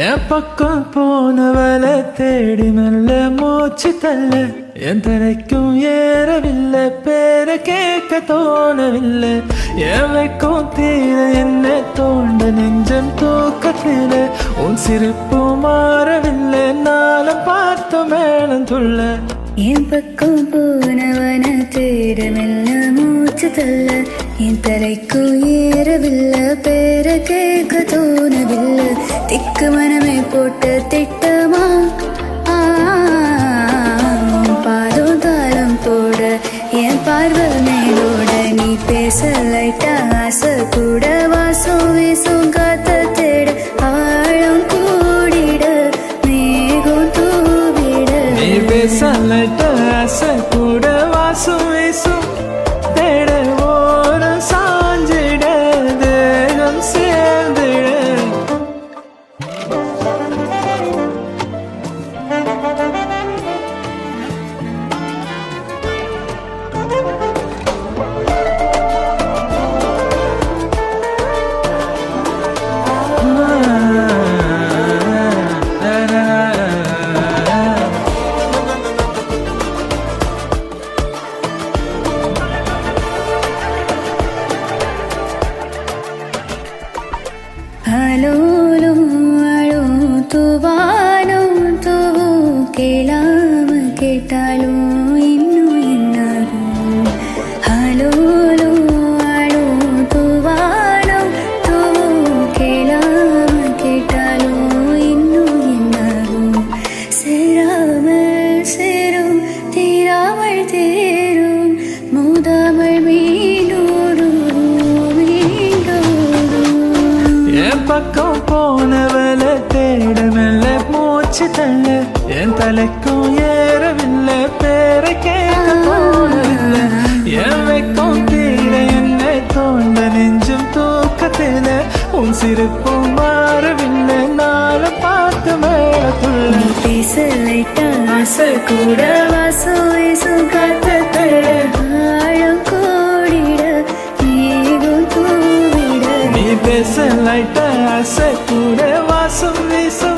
என் பக்கம் போனவளை தேடி மெல்ல மூச்சு தள்ள என் தலைக்கும் ஏறவில்லை, பேர கேட்க தோணவில்லை. என் வைக்கும் தீர என்ன தோண்ட நெஞ்சம் தூக்கத்தில உன் சிரிப்பு மாறவில்லை, நாளும் பார்த்த மேலும் துள்ள. என் பக்கம் போனவன தேட மெல்ல மூச்சு தள்ள என் தலைக்கு ஏறவில்லை, பேர கேட்க தோணவில்லை. திக்கு மனமே போட்ட திட்டமா பாதம் தாளம் போட என் பார்வை மேலோட நீ பேச லைட்டா ஆசை கூட வாசம் வீசும் காத்த தேட ஆழம் கூடிட மேகம் தூவிட நீ பேச லைட்டா ஆசை கூட வாசம் வீசும் தேட ஓரம் சாஞ்சிட தேகம் சேர்ந்திட. அலோலோ அலோ துவானோ துவோ கேளாம கேட்டாலும் இன்னும் என்னாகும். அலோலோ அலோ துவானோ துவோ கேளாம கேட்டாலும் இன்னும் என்னாகும். சேராமல் சேரும் தீராமல் தேரும் மூதாமல் மீனோடும் என் பக்கம் போனவளை தேட மெல்ல மூச்சு தள்ள என் தலைக்கும் ஏறவில்லை, பேர கேட்க போனவில்லை. என் வைக்கும் தீர என்னை தோண்ட நெஞ்சும் தூக்கத்தில உன் சிரிப்பும் மாறவில்லை, நாளும் பார்த்து மேலத்துள்ள. நீ பேச லைட்டா ஆசை கூட வாசம் வீசும் காத்த தட ஆழம் கூடிட மேகம் தூவிட. நீ பேச லைட்டா ஆசை கூட வாசம் வீசும்